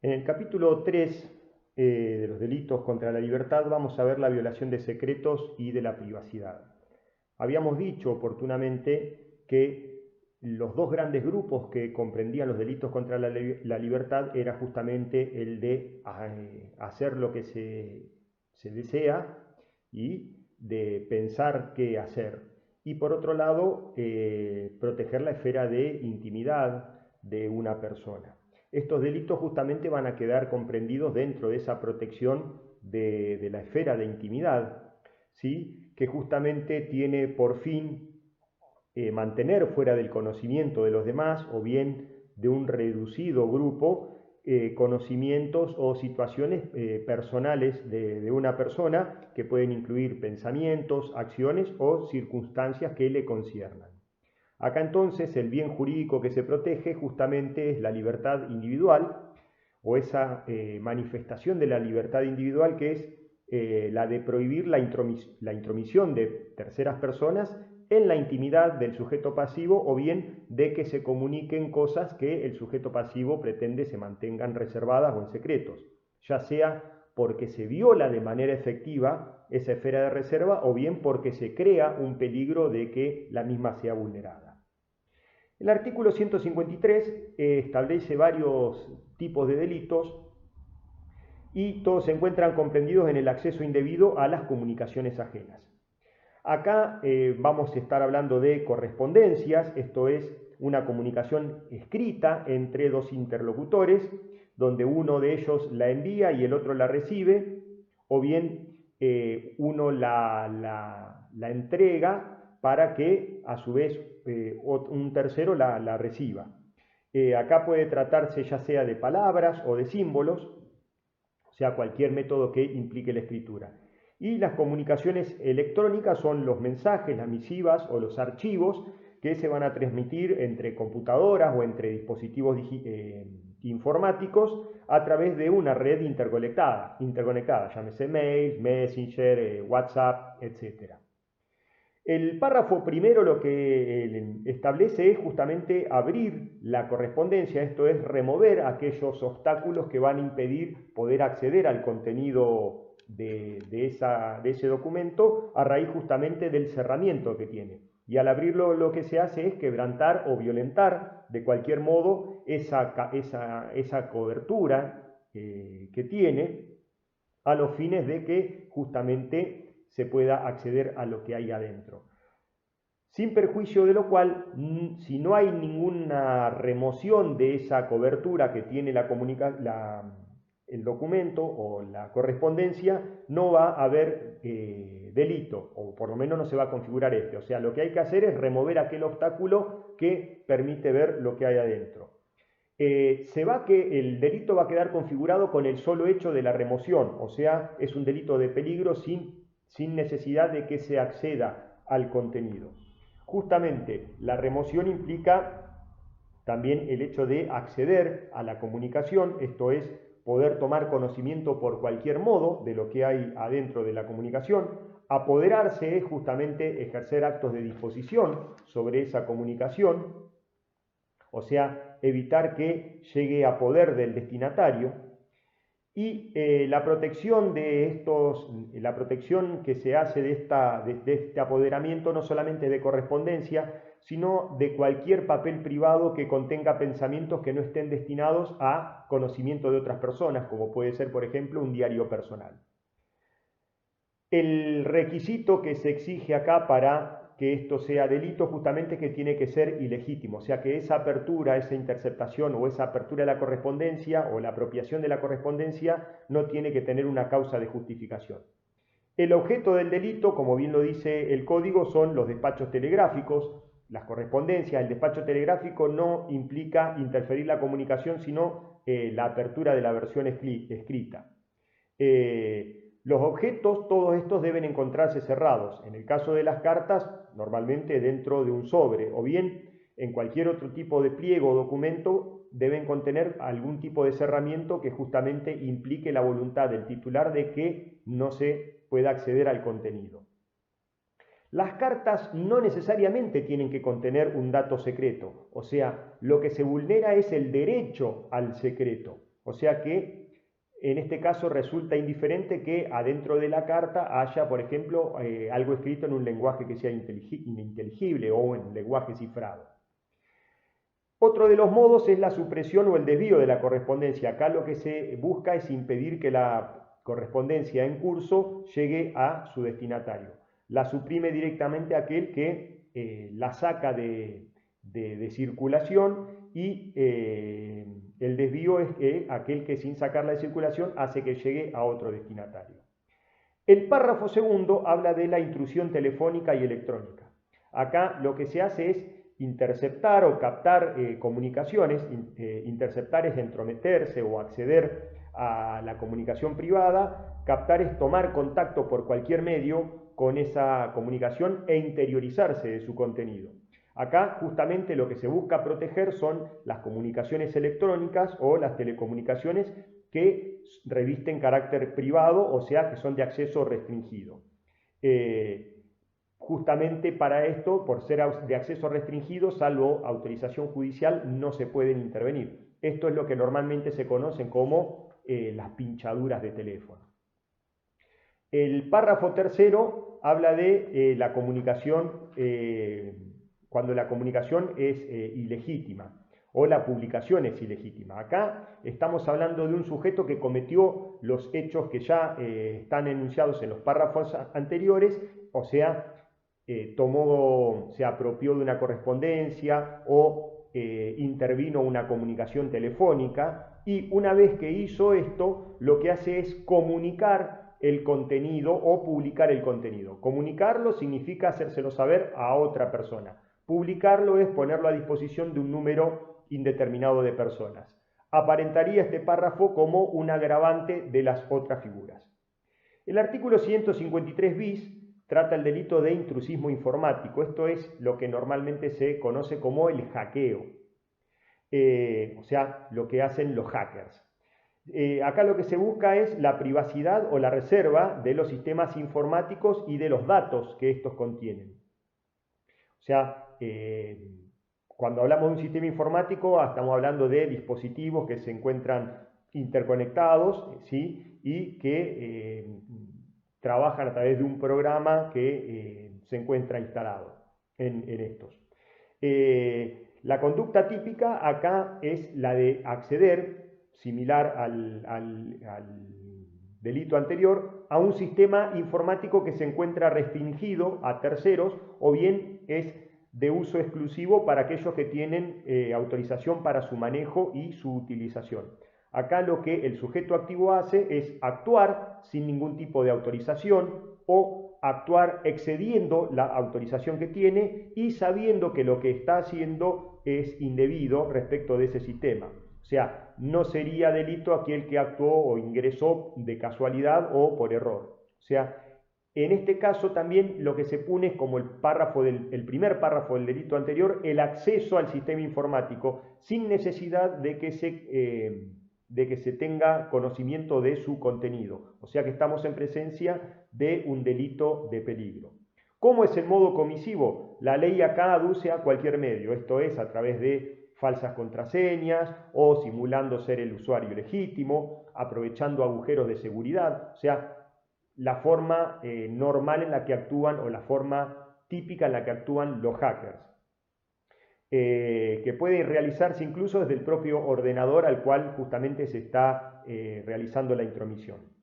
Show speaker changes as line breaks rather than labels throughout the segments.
En el capítulo 3 de los delitos contra la libertad vamos a ver la violación de secretos y de la privacidad. Habíamos dicho oportunamente que los dos grandes grupos que comprendían los delitos contra la libertad era justamente el de hacer lo que se desea y de pensar qué hacer. Y por otro lado, proteger la esfera de intimidad de una persona. Estos delitos justamente van a quedar comprendidos dentro de esa protección de la esfera de intimidad, ¿sí? Que justamente tiene por fin mantener fuera del conocimiento de los demás o bien de un reducido grupo conocimientos o situaciones personales de una persona que pueden incluir pensamientos, acciones o circunstancias que le conciernan. Acá entonces el bien jurídico que se protege justamente es la libertad individual o esa manifestación de la libertad individual que es la de prohibir la intromisión de terceras personas en la intimidad del sujeto pasivo o bien de que se comuniquen cosas que el sujeto pasivo pretende se mantengan reservadas o en secretos, ya sea porque se viola de manera efectiva esa esfera de reserva o bien porque se crea un peligro de que la misma sea vulnerada. El artículo 153 establece varios tipos de delitos y todos se encuentran comprendidos en el acceso indebido a las comunicaciones ajenas. Acá vamos a estar hablando de correspondencias, esto es una comunicación escrita entre dos interlocutores, donde uno de ellos la envía y el otro la recibe, o bien uno la entrega para que a su vez un tercero la reciba. Acá puede tratarse ya sea de palabras o de símbolos, o sea, cualquier método que implique la escritura. Y las comunicaciones electrónicas son los mensajes, las misivas o los archivos que se van a transmitir entre computadoras o entre dispositivos informáticos a través de una red interconectada, llámese mail, Messenger, WhatsApp, etc. El párrafo primero lo que establece es justamente abrir la correspondencia, esto es remover aquellos obstáculos que van a impedir poder acceder al contenido de ese documento a raíz justamente del cerramiento que tiene. Y al abrirlo lo que se hace es quebrantar o violentar de cualquier modo esa cobertura que tiene a los fines de que justamente se pueda acceder a lo que hay adentro. Sin perjuicio de lo cual, si no hay ninguna remoción de esa cobertura que tiene el documento o la correspondencia, no va a haber delito, o por lo menos no se va a configurar este. O sea, lo que hay que hacer es remover aquel obstáculo que permite ver lo que hay adentro. El delito va a quedar configurado con el solo hecho de la remoción, o sea, es un delito de peligro sin necesidad de que se acceda al contenido. Justamente la remoción implica también el hecho de acceder a la comunicación, esto es, poder tomar conocimiento por cualquier modo de lo que hay adentro de la comunicación. Apoderarse es justamente ejercer actos de disposición sobre esa comunicación, o sea, evitar que llegue a poder del destinatario. Y la protección la protección que se hace de este apoderamiento no solamente de correspondencia, sino de cualquier papel privado que contenga pensamientos que no estén destinados a conocimiento de otras personas, como puede ser, por ejemplo, un diario personal. El requisito que se exige acá para que esto sea delito justamente es que tiene que ser ilegítimo, o sea que esa apertura, esa interceptación o esa apertura de la correspondencia o la apropiación de la correspondencia no tiene que tener una causa de justificación. El objeto del delito, como bien lo dice el código, son los despachos telegráficos, las correspondencias. El despacho telegráfico no implica interferir la comunicación, sino la apertura de la versión escrita. Los objetos, todos estos deben encontrarse cerrados. En el caso de las cartas, normalmente dentro de un sobre, o bien en cualquier otro tipo de pliego o documento deben contener algún tipo de cerramiento que justamente implique la voluntad del titular de que no se pueda acceder al contenido. Las cartas no necesariamente tienen que contener un dato secreto, o sea, lo que se vulnera es el derecho al secreto. O sea que en este caso resulta indiferente que adentro de la carta haya, por ejemplo, algo escrito en un lenguaje que sea ininteligible o en lenguaje cifrado. Otro de los modos es la supresión o el desvío de la correspondencia. Acá lo que se busca es impedir que la correspondencia en curso llegue a su destinatario. La suprime directamente aquel que la saca de circulación y el desvío es aquel que sin sacarla de circulación hace que llegue a otro destinatario. El párrafo segundo habla de la intrusión telefónica y electrónica. Acá lo que se hace es interceptar o captar comunicaciones. Interceptar es entrometerse o acceder a la comunicación privada. Captar es tomar contacto por cualquier medio con esa comunicación e interiorizarse de su contenido. Acá justamente lo que se busca proteger son las comunicaciones electrónicas o las telecomunicaciones que revisten carácter privado, o sea, que son de acceso restringido. Justamente para esto, por ser de acceso restringido, salvo autorización judicial, no se pueden intervenir. Esto es lo que normalmente se conocen como las pinchaduras de teléfono. El párrafo tercero habla de la comunicación, cuando la comunicación es ilegítima o la publicación es ilegítima. Acá estamos hablando de un sujeto que cometió los hechos que ya están enunciados en los párrafos anteriores, o sea, se apropió de una correspondencia o intervino una comunicación telefónica, y una vez que hizo esto, lo que hace es comunicar el contenido o publicar el contenido. Comunicarlo significa hacérselo saber a otra persona. Publicarlo es ponerlo a disposición de un número indeterminado de personas. Aparentaría este párrafo como un agravante de las otras figuras. El artículo 153 bis trata el delito de intrusismo informático. Esto es lo que normalmente se conoce como el hackeo, o sea, lo que hacen los hackers. Acá lo que se busca es la privacidad o la reserva de los sistemas informáticos y de los datos que estos contienen. O sea, cuando hablamos de un sistema informático, estamos hablando de dispositivos que se encuentran interconectados, ¿sí? Y que trabajan a través de un programa que se encuentra instalado en estos. La conducta típica acá es la de acceder, similar al delito anterior, a un sistema informático que se encuentra restringido a terceros, o bien es de uso exclusivo para aquellos que tienen autorización para su manejo y su utilización. Acá lo que el sujeto activo hace es actuar sin ningún tipo de autorización o actuar excediendo la autorización que tiene y sabiendo que lo que está haciendo es indebido respecto de ese sistema. O sea, no sería delito aquel que actuó o ingresó de casualidad o por error. O sea, en este caso también lo que se pone es como el primer párrafo del delito anterior, el acceso al sistema informático sin necesidad de que se tenga conocimiento de su contenido. O sea que estamos en presencia de un delito de peligro. ¿Cómo es el modo comisivo? La ley acá aduce a cualquier medio, esto es a través de falsas contraseñas o simulando ser el usuario legítimo, aprovechando agujeros de seguridad, o sea, la forma normal en la que actúan o la forma típica en la que actúan los hackers, que puede realizarse incluso desde el propio ordenador al cual justamente se está realizando la intromisión.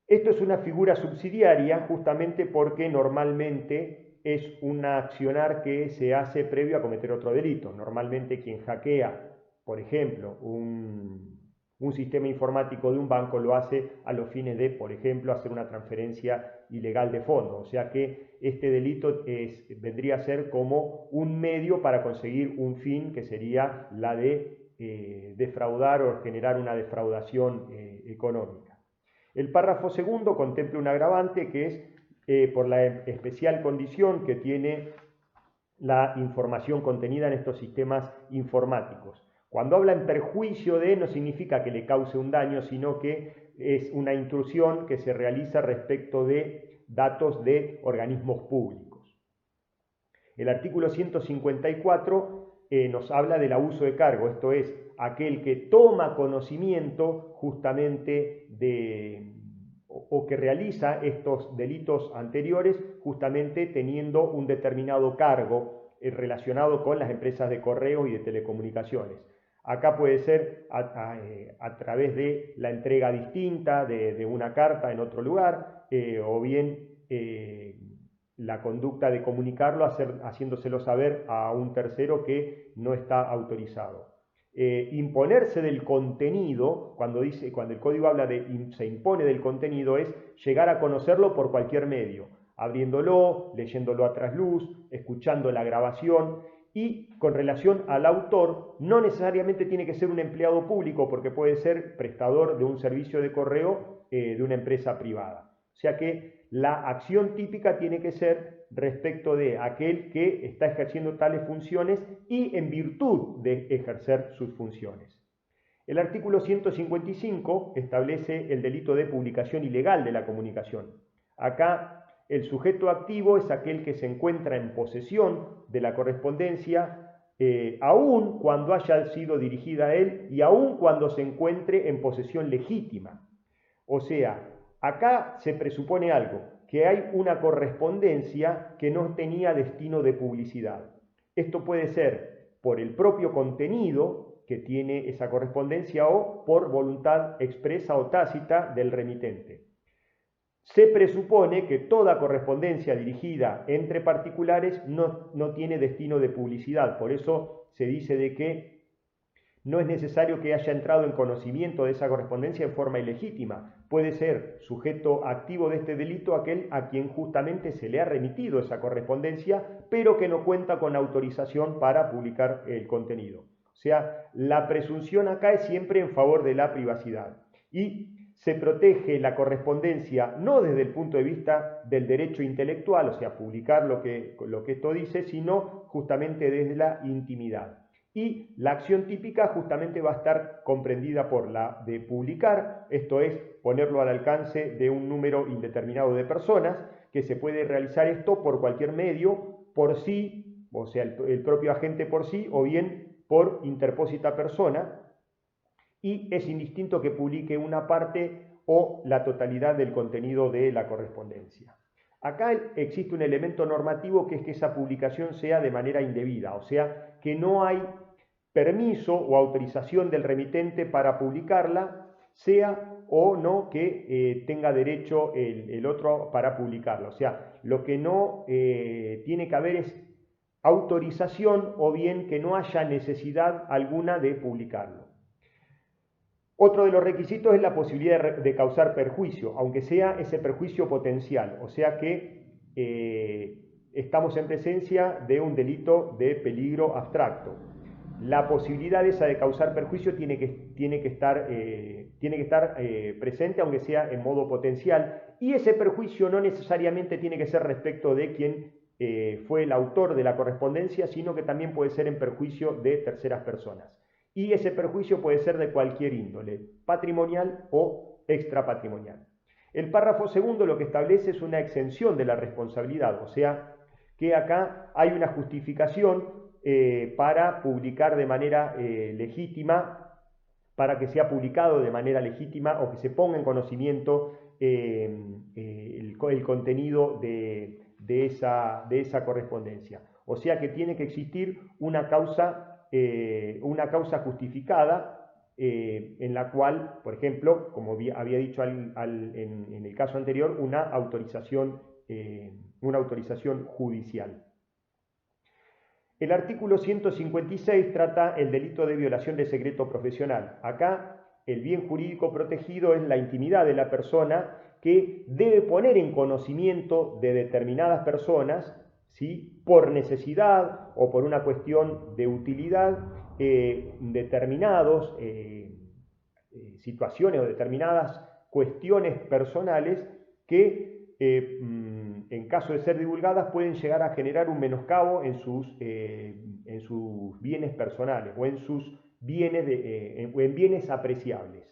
Esto es una figura subsidiaria justamente porque normalmente es un accionar que se hace previo a cometer otro delito. Normalmente quien hackea, por ejemplo, un sistema informático de un banco lo hace a los fines de, por ejemplo, hacer una transferencia ilegal de fondos. O sea que este delito vendría a ser como un medio para conseguir un fin que sería la de defraudar o generar una defraudación económica. El párrafo segundo contempla un agravante que es por la especial condición que tiene la información contenida en estos sistemas informáticos. Cuando habla en perjuicio de, no significa que le cause un daño, sino que es una intrusión que se realiza respecto de datos de organismos públicos. El artículo 154 nos habla del abuso de cargo, esto es, aquel que toma conocimiento justamente o que realiza estos delitos anteriores justamente teniendo un determinado cargo relacionado con las empresas de correos y de telecomunicaciones. Acá puede ser a través de la entrega distinta de una carta en otro lugar, o bien la conducta de comunicarlo haciéndoselo saber a un tercero que no está autorizado. Imponerse del contenido, cuando el código habla de se impone del contenido, es llegar a conocerlo por cualquier medio, abriéndolo, leyéndolo a trasluz, escuchando la grabación. Y con relación al autor, no necesariamente tiene que ser un empleado público, porque puede ser prestador de un servicio de correo de una empresa privada. O sea que la acción típica tiene que ser respecto de aquel que está ejerciendo tales funciones y en virtud de ejercer sus funciones. El artículo 155 establece el delito de publicación ilegal de la comunicación. Acá el sujeto activo es aquel que se encuentra en posesión de la correspondencia, aun cuando haya sido dirigida a él y aun cuando se encuentre en posesión legítima. O sea, acá se presupone algo, que hay una correspondencia que no tenía destino de publicidad. Esto puede ser por el propio contenido que tiene esa correspondencia o por voluntad expresa o tácita del remitente. Se presupone que toda correspondencia dirigida entre particulares no tiene destino de publicidad. Por eso se dice de que no es necesario que haya entrado en conocimiento de esa correspondencia en forma ilegítima. Puede ser sujeto activo de este delito aquel a quien justamente se le ha remitido esa correspondencia, pero que no cuenta con autorización para publicar el contenido. O sea, la presunción acá es siempre en favor de la privacidad. Y se protege la correspondencia no desde el punto de vista del derecho intelectual, o sea, publicar lo que esto dice, sino justamente desde la intimidad. Y la acción típica justamente va a estar comprendida por la de publicar, esto es, ponerlo al alcance de un número indeterminado de personas, que se puede realizar esto por cualquier medio, por sí, o sea, el propio agente por sí, o bien por interpósita persona, y es indistinto que publique una parte o la totalidad del contenido de la correspondencia. Acá existe un elemento normativo que es que esa publicación sea de manera indebida, o sea, que no hay permiso o autorización del remitente para publicarla, sea o no que tenga derecho el otro para publicarla. O sea, lo que no tiene que haber es autorización o bien que no haya necesidad alguna de publicarlo. Otro de los requisitos es la posibilidad de causar perjuicio, aunque sea ese perjuicio potencial, o sea que estamos en presencia de un delito de peligro abstracto. La posibilidad esa de causar perjuicio tiene que estar presente, aunque sea en modo potencial, y ese perjuicio no necesariamente tiene que ser respecto de quien fue el autor de la correspondencia, sino que también puede ser en perjuicio de terceras personas. Y ese perjuicio puede ser de cualquier índole, patrimonial o extrapatrimonial. El párrafo segundo lo que establece es una exención de la responsabilidad, o sea que acá hay una justificación para publicar de manera legítima, para que sea publicado de manera legítima o que se ponga en conocimiento el contenido de esa correspondencia. O sea que tiene que existir una causa justificada en la cual, por ejemplo, como había dicho en el caso anterior, una autorización judicial. El artículo 156 trata el delito de violación de secreto profesional. Acá el bien jurídico protegido es la intimidad de la persona que debe poner en conocimiento de determinadas personas, ¿sí?, por necesidad o por una cuestión de utilidad, determinadas situaciones o determinadas cuestiones personales que en caso de ser divulgadas pueden llegar a generar un menoscabo en sus bienes personales o en sus bienes apreciables.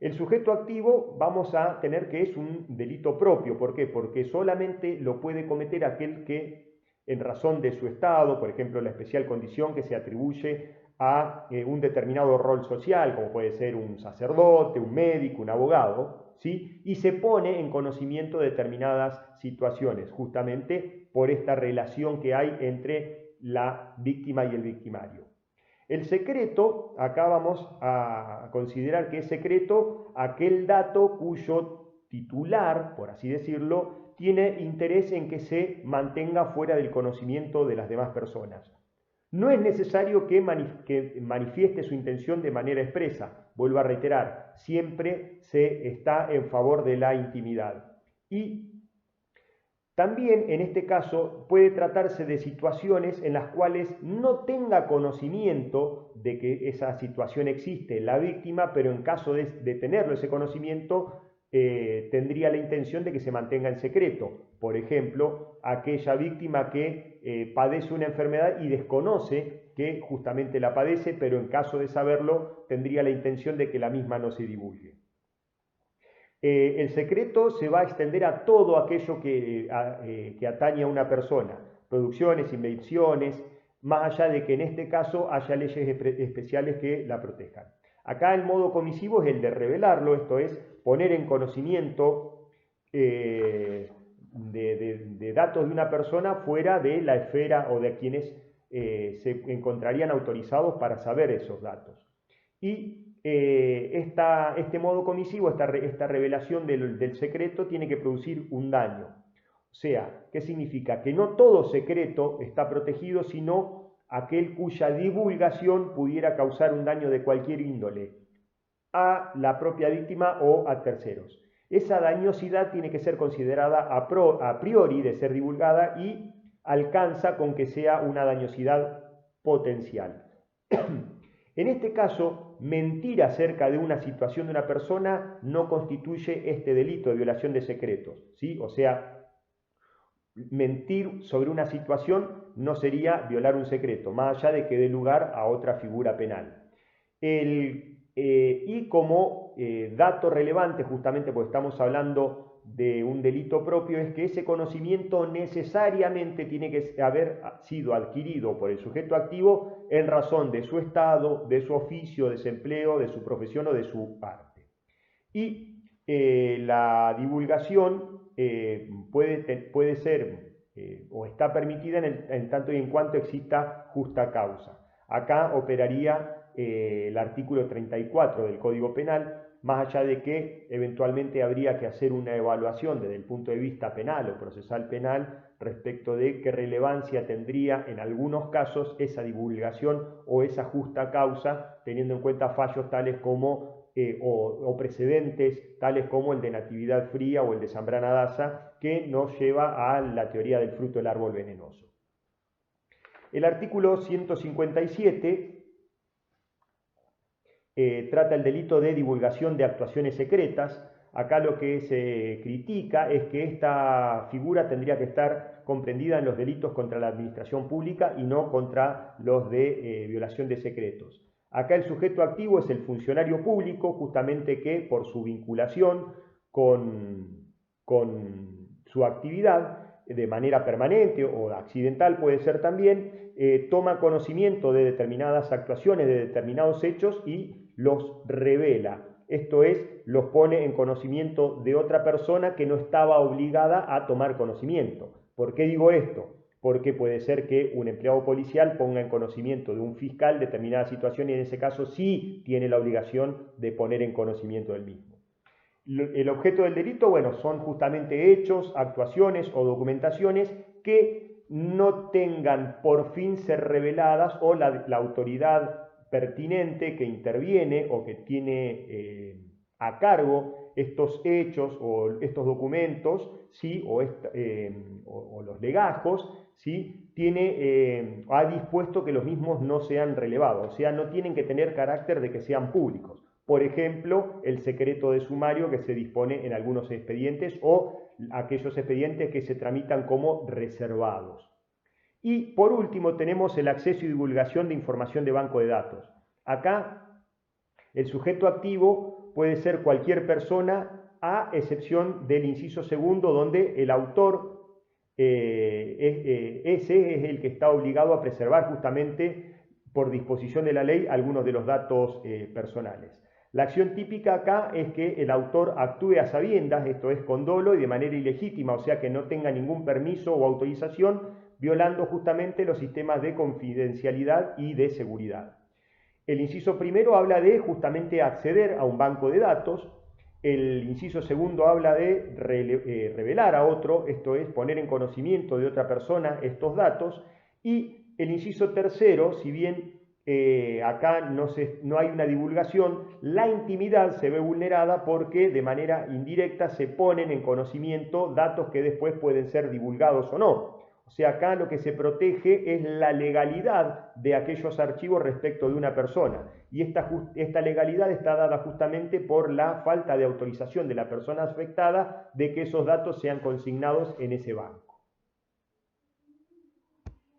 El sujeto activo vamos a tener que es un delito propio. ¿Por qué? Porque solamente lo puede cometer aquel que, en razón de su estado, por ejemplo, la especial condición que se atribuye a un determinado rol social, como puede ser un sacerdote, un médico, un abogado, ¿sí? Y se pone en conocimiento de determinadas situaciones, justamente por esta relación que hay entre la víctima y el victimario. El secreto, acá vamos a considerar que es secreto aquel dato cuyo titular, por así decirlo, tiene interés en que se mantenga fuera del conocimiento de las demás personas. No es necesario que manifieste su intención de manera expresa. Vuelvo a reiterar, siempre se está en favor de la intimidad. Y también en este caso puede tratarse de situaciones en las cuales no tenga conocimiento de que esa situación existe la víctima, pero en caso de tenerlo ese conocimiento, tendría la intención de que se mantenga en secreto. Por ejemplo, aquella víctima que padece una enfermedad y desconoce que justamente la padece, pero en caso de saberlo, tendría la intención de que la misma no se divulgue. El secreto se va a extender a todo aquello que atañe a una persona, producciones, invenciones, más allá de que en este caso haya leyes especiales que la protejan. Acá el modo comisivo es el de revelarlo, esto es poner en conocimiento de datos de una persona fuera de la esfera o de quienes se encontrarían autorizados para saber esos datos. Y este modo comisivo, esta revelación del secreto tiene que producir un daño. O sea, ¿qué significa? Que no todo secreto está protegido, sino aquel cuya divulgación pudiera causar un daño de cualquier índole a la propia víctima o a terceros. Esa dañosidad tiene que ser considerada a priori de ser divulgada y alcanza con que sea una dañosidad potencial. En este caso, mentir acerca de una situación de una persona no constituye este delito de violación de secretos, ¿sí? O sea, mentir sobre una situación no sería violar un secreto, más allá de que dé lugar a otra figura penal. Y como dato relevante, justamente porque estamos hablando de un delito propio, es que ese conocimiento necesariamente tiene que haber sido adquirido por el sujeto activo en razón de su estado, de su oficio, desempleo, de su profesión o de su arte. Y la divulgación puede ser o está permitida en tanto y en cuanto exista justa causa. Acá operaría el artículo 34 del Código Penal, más allá de que eventualmente habría que hacer una evaluación desde el punto de vista penal o procesal penal respecto de qué relevancia tendría en algunos casos esa divulgación o esa justa causa, teniendo en cuenta fallos tales como o precedentes tales como el de Natividad Fría o el de Zambrana Daza, que nos lleva a la teoría del fruto del árbol venenoso. El artículo 157 trata el delito de divulgación de actuaciones secretas. Acá lo que se critica es que esta figura tendría que estar comprendida en los delitos contra la administración pública y no contra los de violación de secretos. Acá el sujeto activo es el funcionario público, justamente que por su vinculación con su actividad, de manera permanente o accidental puede ser también, toma conocimiento de determinadas actuaciones, de determinados hechos y los revela. Esto es, los pone en conocimiento de otra persona que no estaba obligada a tomar conocimiento. ¿Por qué digo esto? Porque puede ser que un empleado policial ponga en conocimiento de un fiscal determinada situación y en ese caso sí tiene la obligación de poner en conocimiento del mismo. El objeto del delito, bueno, son justamente hechos, actuaciones o documentaciones que no tengan por fin ser reveladas o la autoridad pertinente que interviene o que tiene a cargo estos hechos o estos documentos, ¿sí? o los legajos, ¿sí? Ha dispuesto que los mismos no sean relevados, o sea, no tienen que tener carácter de que sean públicos. Por ejemplo, el secreto de sumario que se dispone en algunos expedientes o aquellos expedientes que se tramitan como reservados. Y por último tenemos el acceso y divulgación de información de banco de datos. Acá el sujeto activo puede ser cualquier persona a excepción del inciso segundo donde el autor ese es el que está obligado a preservar justamente por disposición de la ley algunos de los datos personales. La acción típica acá es que el autor actúe a sabiendas, esto es con dolo y de manera ilegítima, o sea que no tenga ningún permiso o autorización, violando justamente los sistemas de confidencialidad y de seguridad. El inciso primero habla de justamente acceder a un banco de datos. El inciso segundo habla de revelar a otro, esto es poner en conocimiento de otra persona estos datos. Y el inciso tercero, si bien acá no hay una divulgación, la intimidad se ve vulnerada porque de manera indirecta se ponen en conocimiento datos que después pueden ser divulgados o no. O sea, acá lo que se protege es la legalidad de aquellos archivos respecto de una persona. Y esta legalidad está dada justamente por la falta de autorización de la persona afectada de que esos datos sean consignados en ese banco.